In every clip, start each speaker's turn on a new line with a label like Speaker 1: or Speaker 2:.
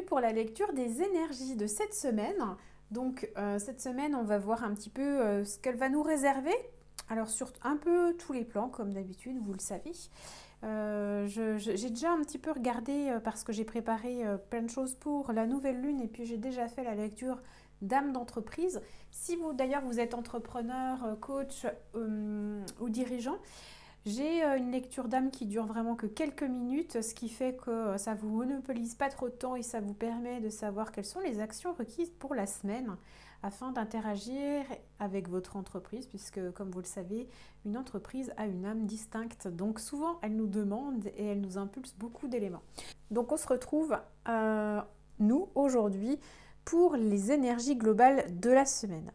Speaker 1: pour la lecture des énergies de cette semaine. Donc cette semaine, on va voir un petit peu ce qu'elle va nous réserver. Alors sur un peu tous les plans, comme d'habitude, vous le savez. J'ai déjà un petit peu regardé parce que j'ai préparé plein de choses pour la nouvelle lune et puis j'ai déjà fait la lecture d'âme d'entreprise. Si vous d'ailleurs vous êtes entrepreneur, coach ou dirigeant, j'ai une lecture d'âme qui dure vraiment que quelques minutes, ce qui fait que ça ne vous monopolise pas trop de temps et ça vous permet de savoir quelles sont les actions requises pour la semaine afin d'interagir avec votre entreprise, puisque comme vous le savez, une entreprise a une âme distincte. Donc souvent, elle nous demande et elle nous impulse beaucoup d'éléments. Donc on se retrouve, nous, aujourd'hui, pour les énergies globales de la semaine.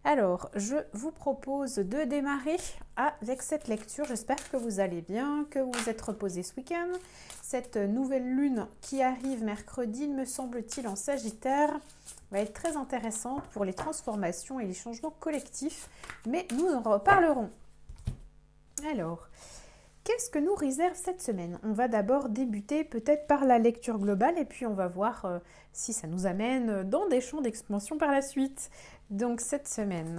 Speaker 1: Alors, je vous propose de démarrer avec cette lecture. J'espère que vous allez bien, que vous vous êtes reposé ce week-end. Cette nouvelle lune qui arrive mercredi, me semble-t-il, en Sagittaire, va être très intéressante pour les transformations et les changements collectifs. Mais nous en reparlerons. Alors, qu'est-ce que nous réserve cette semaine? On va d'abord débuter peut-être par la lecture globale et puis on va voir si ça nous amène dans des champs d'expansion par la suite. Donc cette semaine,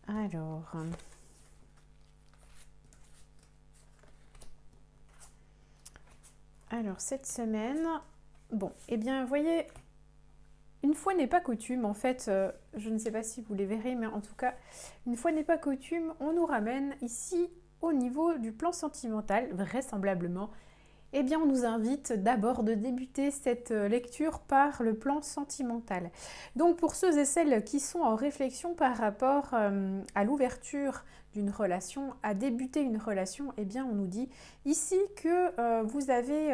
Speaker 1: alors cette semaine, bon, eh bien, vous voyez, une fois n'est pas coutume, en fait, je ne sais pas si vous les verrez, mais en tout cas, une fois n'est pas coutume, on nous ramène ici au niveau du plan sentimental, vraisemblablement. Eh bien, on nous invite d'abord de débuter cette lecture par le plan sentimental. Donc, pour ceux et celles qui sont en réflexion par rapport à l'ouverture d'une relation, à débuter une relation, eh bien, on nous dit ici que vous avez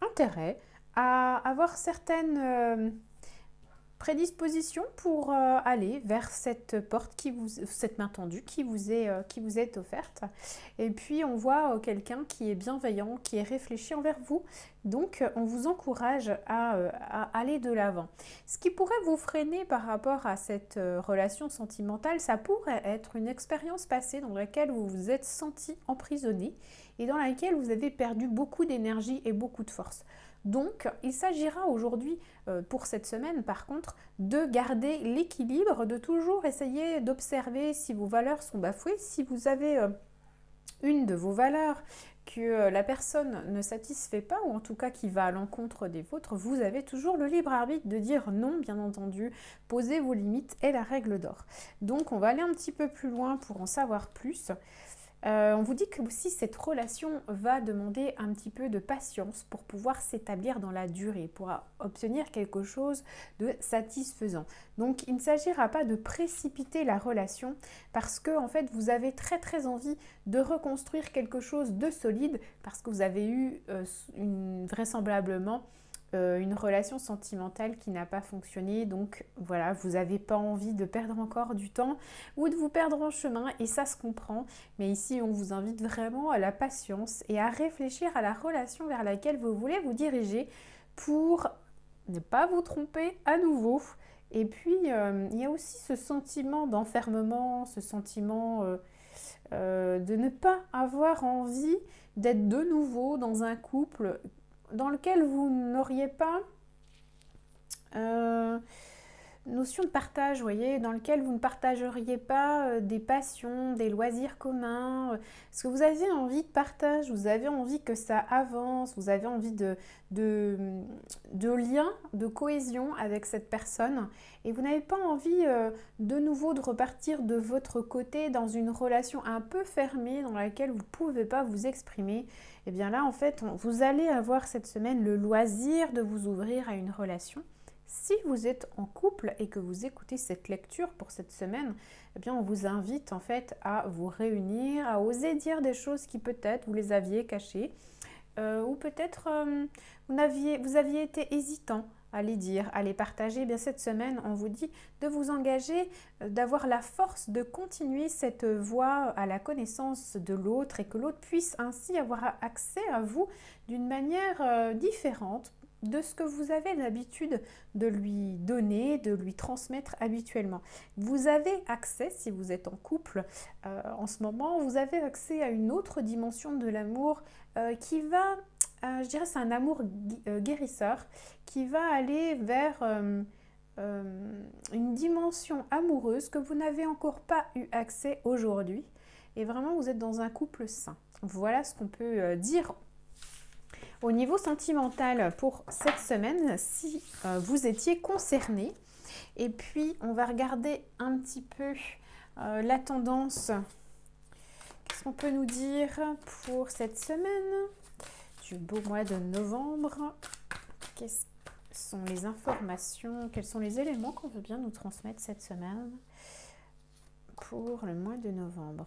Speaker 1: intérêt à avoir certaines prédisposition pour aller vers cette porte, cette main tendue qui vous est offerte. Et puis on voit quelqu'un qui est bienveillant, qui est réfléchi envers vous. Donc on vous encourage à aller de l'avant. Ce qui pourrait vous freiner par rapport à cette relation sentimentale, ça pourrait être une expérience passée dans laquelle vous vous êtes senti emprisonné et dans laquelle vous avez perdu beaucoup d'énergie et beaucoup de force. Donc, il s'agira aujourd'hui, pour cette semaine par contre, de garder l'équilibre, de toujours essayer d'observer si vos valeurs sont bafouées, si vous avez une de vos valeurs que la personne ne satisfait pas, ou en tout cas qui va à l'encontre des vôtres, vous avez toujours le libre arbitre de dire non, bien entendu, posez vos limites est la règle d'or. Donc, on va aller un petit peu plus loin pour en savoir plus. On vous dit que aussi cette relation va demander un petit peu de patience pour pouvoir s'établir dans la durée, pour obtenir quelque chose de satisfaisant. Donc il ne s'agira pas de précipiter la relation parce que en fait vous avez très envie de reconstruire quelque chose de solide parce que vous avez eu vraisemblablement une relation sentimentale qui n'a pas fonctionné, donc voilà, vous n'avez pas envie de perdre encore du temps ou de vous perdre en chemin et ça se comprend, mais ici on vous invite vraiment à la patience et à réfléchir à la relation vers laquelle vous voulez vous diriger pour ne pas vous tromper à nouveau. Et puis il y a aussi ce sentiment d'enfermement, ce sentiment de ne pas avoir envie d'être de nouveau dans un couple dans lequel vous n'auriez pas notion de partage, vous voyez, dans lequel vous ne partageriez pas des passions, des loisirs communs, parce que vous avez envie de partage, vous avez envie que ça avance, vous avez envie de lien, de cohésion avec cette personne, et vous n'avez pas envie de nouveau de repartir de votre côté dans une relation un peu fermée dans laquelle vous ne pouvez pas vous exprimer. Et bien là, en fait, vous allez avoir cette semaine le loisir de vous ouvrir à une relation. Si vous êtes en couple et que vous écoutez cette lecture pour cette semaine, eh bien on vous invite en fait à vous réunir, à oser dire des choses qui peut-être vous les aviez cachées ou peut-être vous aviez été hésitant à les dire, à les partager. Eh bien cette semaine, on vous dit de vous engager, d'avoir la force de continuer cette voie à la connaissance de l'autre et que l'autre puisse ainsi avoir accès à vous d'une manière différente de ce que vous avez l'habitude de lui donner, de lui transmettre habituellement. Vous avez accès, si vous êtes en couple en ce moment, vous avez accès à une autre dimension de l'amour qui va je dirais, c'est un amour guérisseur qui va aller vers une dimension amoureuse que vous n'avez encore pas eu accès aujourd'hui. Et vraiment, vous êtes dans un couple sain. Voilà ce qu'on peut dire au niveau sentimental pour cette semaine, si vous étiez concerné. Et puis, on va regarder un petit peu la tendance. Qu'est-ce qu'on peut nous dire pour cette semaine du beau mois de novembre? Quelles sont les informations? Quels sont les éléments qu'on veut bien nous transmettre cette semaine pour le mois de novembre?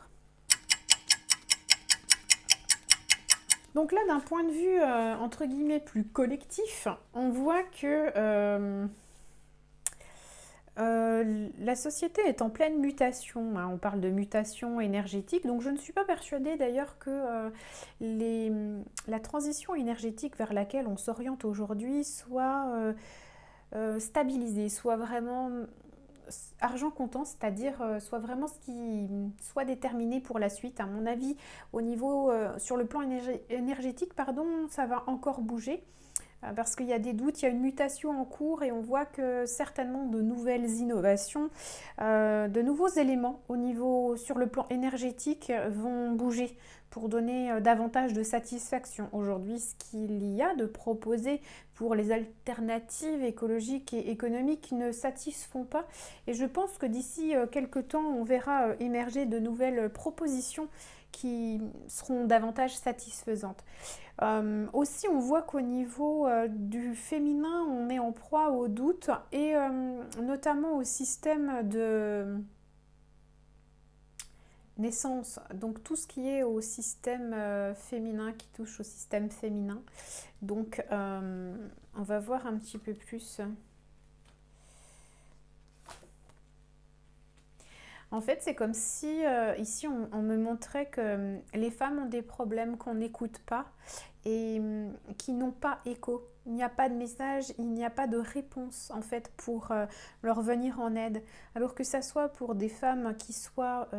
Speaker 1: Donc là, d'un point de vue, entre guillemets, plus collectif, on voit que la société est en pleine mutation, hein. On parle de mutation énergétique, donc je ne suis pas persuadée d'ailleurs que la transition énergétique vers laquelle on s'oriente aujourd'hui soit stabilisée, soit vraiment argent comptant, c'est-à-dire soit vraiment ce qui soit déterminé pour la suite. À mon avis, au niveau, sur le plan énergétique, pardon, ça va encore bouger. Parce qu'il y a des doutes, il y a une mutation en cours et on voit que certainement de nouvelles innovations, de nouveaux éléments au niveau, sur le plan énergétique vont bouger pour donner davantage de satisfaction. Aujourd'hui, ce qu'il y a de proposé pour les alternatives écologiques et économiques ne satisfont pas. Et je pense que d'ici quelques temps, on verra émerger de nouvelles propositions qui seront davantage satisfaisantes. Aussi, on voit qu'au niveau du féminin, on est en proie au doute et notamment au système de naissance. Donc tout ce qui est au système féminin, qui touche au système féminin. Donc on va voir un petit peu plus. En fait, c'est comme si ici on me montrait que les femmes ont des problèmes qu'on n'écoute pas et qui n'ont pas écho. Il n'y a pas de message, il n'y a pas de réponse en fait pour leur venir en aide. Alors que ça soit pour des femmes qui soient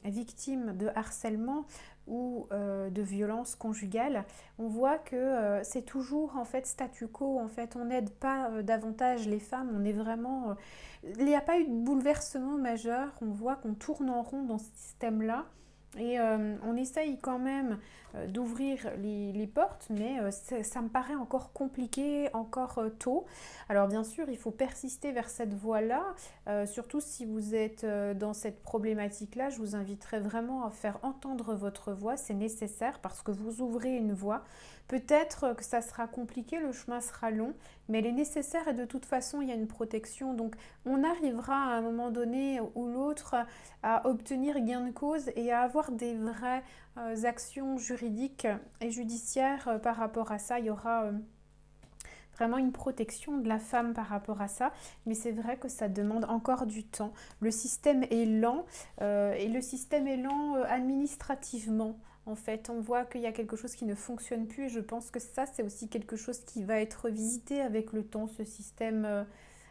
Speaker 1: victimes de harcèlement ou de violences conjugales, on voit que c'est toujours en fait statu quo. En fait, on n'aide pas davantage les femmes. On est vraiment il n'y a pas eu de bouleversement majeur, on voit qu'on tourne en rond dans ce système-là et on essaye quand même d'ouvrir les portes, mais ça me paraît encore compliqué, encore tôt. Alors bien sûr, il faut persister vers cette voie-là, surtout si vous êtes dans cette problématique-là, je vous inviterai vraiment à faire entendre votre voix, c'est nécessaire parce que vous ouvrez une voie. Peut-être que ça sera compliqué, le chemin sera long, mais elle est nécessaire et de toute façon, il y a une protection. Donc, on arrivera à un moment donné ou l'autre à obtenir gain de cause et à avoir des vraies actions juridiques et judiciaires par rapport à ça. Il y aura vraiment une protection de la femme par rapport à ça, mais c'est vrai que ça demande encore du temps. Le système est lent et le système est lent administrativement. En fait, on voit qu'il y a quelque chose qui ne fonctionne plus et je pense que ça, c'est aussi quelque chose qui va être revisité avec le temps, ce système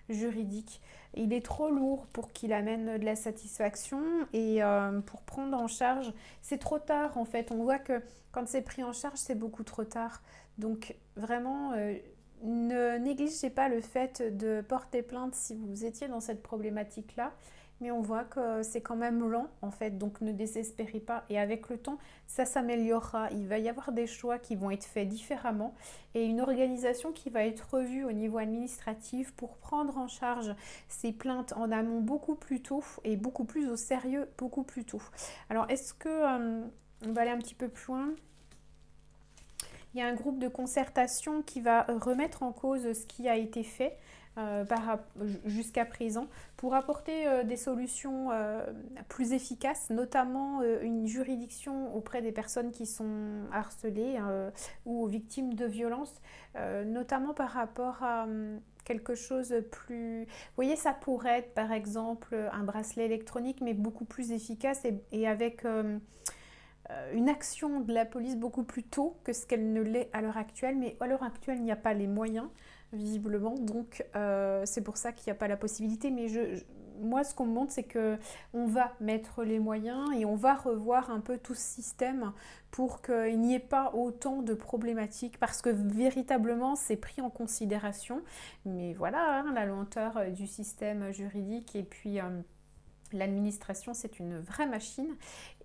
Speaker 1: juridique. Il est trop lourd pour qu'il amène de la satisfaction et pour prendre en charge, c'est trop tard en fait. On voit que quand c'est pris en charge, c'est beaucoup trop tard. Donc vraiment, ne négligez pas le fait de porter plainte si vous étiez dans cette problématique-là. Mais on voit que c'est quand même lent en fait, donc ne désespérez pas. Et avec le temps, ça s'améliorera. Il va y avoir des choix qui vont être faits différemment et une organisation qui va être revue au niveau administratif pour prendre en charge ces plaintes en amont beaucoup plus tôt et beaucoup plus au sérieux beaucoup plus tôt. Alors est-ce que on va aller un petit peu plus loin? Il y a un groupe de concertation qui va remettre en cause ce qui a été fait jusqu'à présent pour apporter des solutions plus efficaces, notamment une juridiction auprès des personnes qui sont harcelées ou victimes de violences, notamment par rapport à quelque chose plus... Vous voyez, ça pourrait être par exemple un bracelet électronique, mais beaucoup plus efficace et avec... une action de la police beaucoup plus tôt que ce qu'elle ne l'est à l'heure actuelle, mais à l'heure actuelle, il n'y a pas les moyens, visiblement, donc c'est pour ça qu'il n'y a pas la possibilité, mais moi, ce qu'on me montre, c'est que on va mettre les moyens et on va revoir un peu tout ce système pour qu'il n'y ait pas autant de problématiques, parce que véritablement, c'est pris en considération. Mais voilà, hein, la lenteur du système juridique et puis l'administration, c'est une vraie machine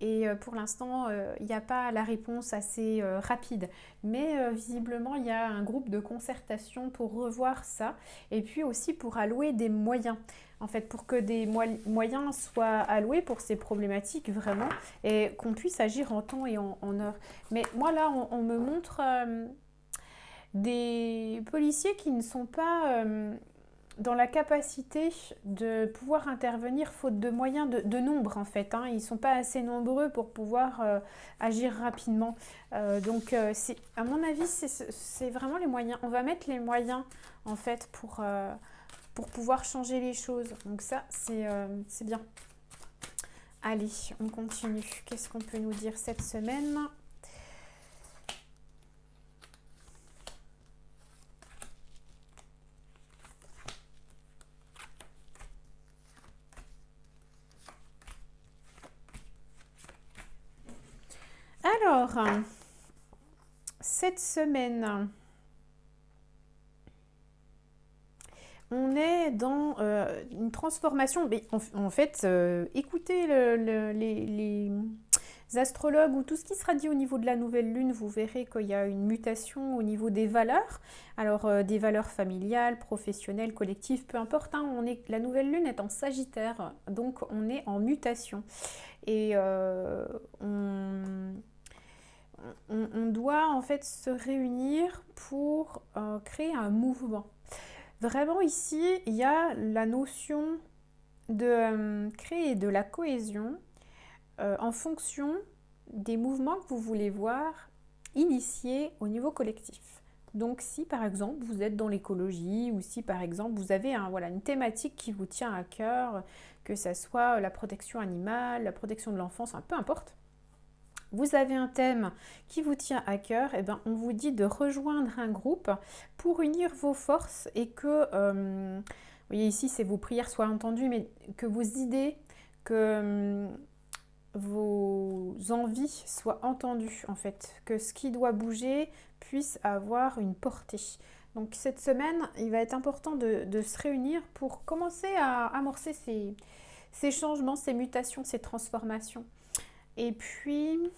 Speaker 1: et pour l'instant, il n'y a pas la réponse assez rapide. Mais visiblement, il y a un groupe de concertation pour revoir ça et puis aussi pour allouer des moyens. En fait, pour que des moyens soient alloués pour ces problématiques vraiment et qu'on puisse agir en temps et en heure. Mais moi, là, on me montre des policiers qui ne sont pas dans la capacité de pouvoir intervenir faute de moyens de nombre en fait. Hein. Ils ne sont pas assez nombreux pour pouvoir agir rapidement. À mon avis, c'est vraiment les moyens. On va mettre les moyens en fait pour pouvoir changer les choses. Donc ça, c'est bien. Allez, on continue. Qu'est-ce qu'on peut nous dire cette semaine ? Alors, cette semaine, on est dans une transformation. Mais en fait, écoutez les astrologues ou tout ce qui sera dit au niveau de la nouvelle lune, vous verrez qu'il y a une mutation au niveau des valeurs. Alors, des valeurs familiales, professionnelles, collectives, peu importe. Hein, la nouvelle lune est en Sagittaire, donc on est en mutation. Et on doit en fait se réunir pour créer un mouvement. Vraiment ici, il y a la notion de créer de la cohésion en fonction des mouvements que vous voulez voir initiés au niveau collectif. Donc si par exemple vous êtes dans l'écologie ou si par exemple vous avez une thématique qui vous tient à cœur, que ce soit la protection animale, la protection de l'enfance, peu importe, vous avez un thème qui vous tient à cœur, et on vous dit de rejoindre un groupe pour unir vos forces et que, vous voyez ici, c'est vos prières soient entendues, mais que vos idées, que vos envies soient entendues en fait, que ce qui doit bouger puisse avoir une portée. Donc cette semaine, il va être important de se réunir pour commencer à amorcer ces changements, ces mutations, ces transformations. Et puis,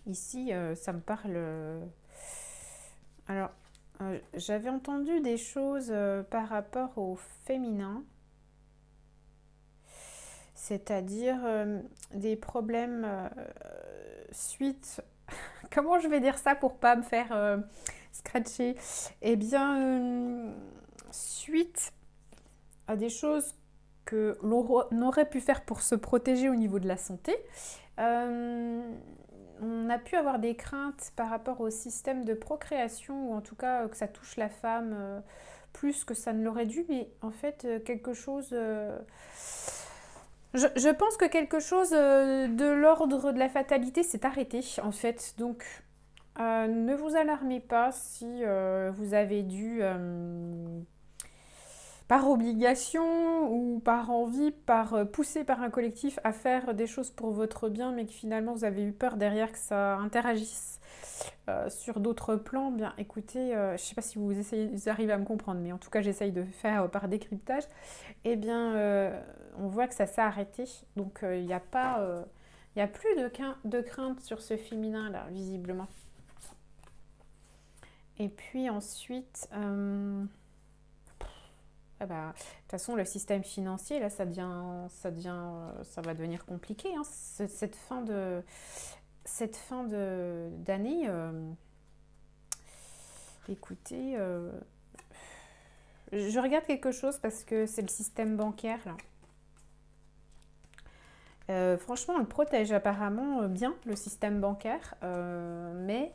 Speaker 1: ici, ça me parle... Alors, j'avais entendu des choses par rapport au féminin, c'est-à-dire des problèmes suite... Comment je vais dire ça pour pas me faire scratcher? Eh bien, suite à des choses que l'on aurait pu faire pour se protéger au niveau de la santé, on a pu avoir des craintes par rapport au système de procréation, ou en tout cas que ça touche la femme plus que ça ne l'aurait dû, mais en fait quelque chose... Je pense que quelque chose de l'ordre de la fatalité s'est arrêté en fait, donc ne vous alarmez pas si vous avez dû... par obligation ou par envie, poussé par un collectif à faire des choses pour votre bien, mais que finalement vous avez eu peur derrière que ça interagisse sur d'autres plans, bien écoutez, je ne sais pas si vous arrivez à me comprendre, mais en tout cas j'essaye de faire par décryptage, eh bien on voit que ça s'est arrêté, donc il n'y a pas... il n'y a plus de crainte sur ce féminin là, visiblement. Et puis ensuite... de toute façon, le système financier, là, ça va devenir compliqué. Hein. Cette fin d'année, écoutez, je regarde quelque chose parce que c'est le système bancaire, là. Franchement, on le protège apparemment bien, le système bancaire, mais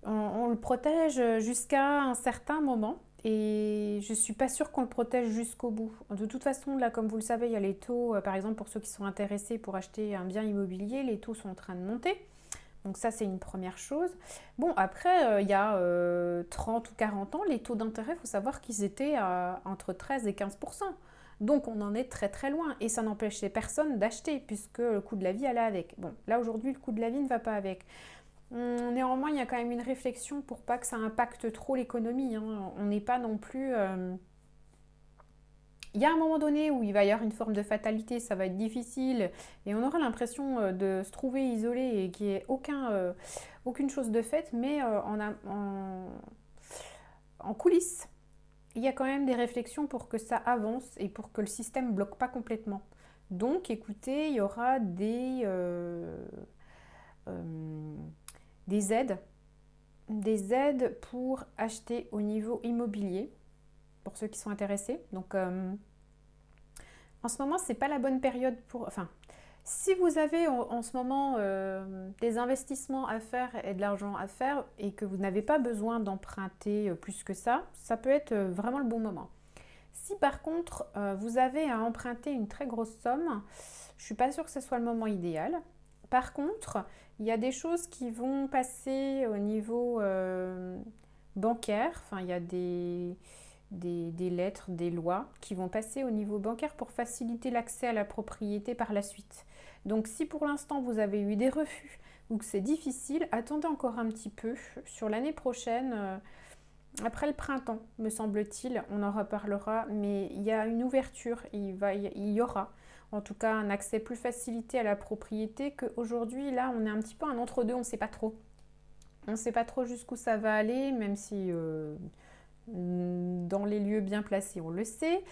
Speaker 1: on le protège jusqu'à un certain moment. Et je ne suis pas sûre qu'on le protège jusqu'au bout. De toute façon, là, comme vous le savez, il y a les taux, par exemple, pour ceux qui sont intéressés pour acheter un bien immobilier, les taux sont en train de monter. Donc ça, c'est une première chose. Bon, après, il y a 30 ou 40 ans, les taux d'intérêt, il faut savoir qu'ils étaient entre 13 et 15%. Donc on en est très très loin et ça n'empêchait personne d'acheter puisque le coût de la vie allait avec. Bon, là aujourd'hui, le coût de la vie ne va pas avec. Néanmoins, il y a quand même une réflexion pour pas que ça impacte trop l'économie, hein. On n'est pas non plus... Il y a un moment donné où il va y avoir une forme de fatalité, ça va être difficile et on aura l'impression de se trouver isolé et qu'il n'y ait aucune chose de faite, mais en coulisses, il y a quand même des réflexions pour que ça avance et pour que le système ne bloque pas complètement. Donc écoutez, il y aura des aides pour acheter au niveau immobilier, pour ceux qui sont intéressés. Donc en ce moment, c'est pas la bonne période pour... Enfin, si vous avez en ce moment des investissements à faire et de l'argent à faire et que vous n'avez pas besoin d'emprunter plus que ça peut être vraiment le bon moment. Si par contre, vous avez à emprunter une très grosse somme, je ne suis pas sûre que ce soit le moment idéal. Par contre, il y a des choses qui vont passer au niveau bancaire. Enfin, il y a des lettres, des lois qui vont passer au niveau bancaire pour faciliter l'accès à la propriété par la suite. Donc si pour l'instant vous avez eu des refus ou que c'est difficile, attendez encore un petit peu. Sur l'année prochaine, après le printemps, me semble-t-il, on en reparlera, mais il y a une ouverture, il y aura en tout cas un accès plus facilité à la propriété qu'aujourd'hui. Là, on est un petit peu un entre-deux, on ne sait pas trop. On ne sait pas trop jusqu'où ça va aller, même si dans les lieux bien placés, on le sait.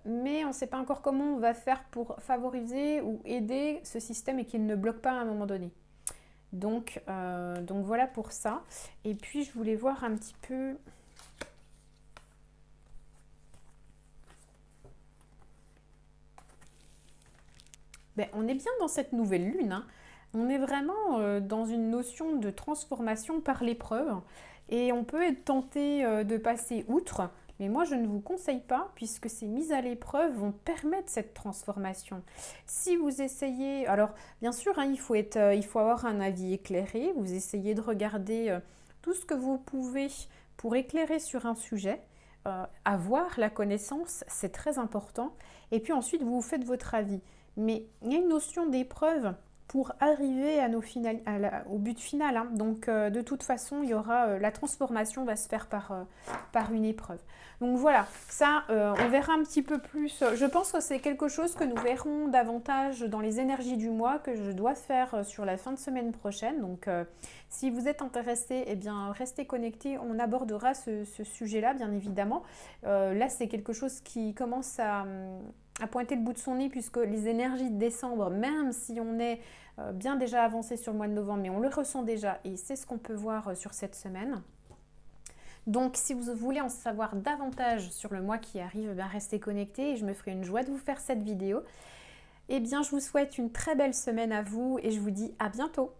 Speaker 1: Mais on ne sait pas encore comment on va faire pour favoriser ou aider ce système et qu'il ne bloque pas à un moment donné. Donc voilà pour ça. Et puis, je voulais voir un petit peu... on est bien dans cette nouvelle lune, hein. On est vraiment dans une notion de transformation par l'épreuve et on peut être tenté de passer outre, mais moi je ne vous conseille pas puisque ces mises à l'épreuve vont permettre cette transformation. Si vous essayez, alors bien sûr hein, il faut avoir un avis éclairé, vous essayez de regarder tout ce que vous pouvez pour éclairer sur un sujet. Avoir la connaissance, c'est très important et puis ensuite vous faites votre avis. Mais il y a une notion d'épreuve pour arriver au but final, hein. Donc de toute façon, il y aura la transformation va se faire par une épreuve. Donc voilà, ça on verra un petit peu plus. Je pense que c'est quelque chose que nous verrons davantage dans les énergies du mois que je dois faire sur la fin de semaine prochaine. Donc si vous êtes intéressé, eh bien restez connectés, on abordera ce sujet-là bien évidemment. Là c'est quelque chose qui commence à pointer le bout de son nez puisque les énergies de décembre, même si on est bien déjà avancé sur le mois de novembre, mais on le ressent déjà et c'est ce qu'on peut voir sur cette semaine. Donc si vous voulez en savoir davantage sur le mois qui arrive, restez connectés et je me ferai une joie de vous faire cette vidéo. Eh bien je vous souhaite une très belle semaine à vous et je vous dis à bientôt.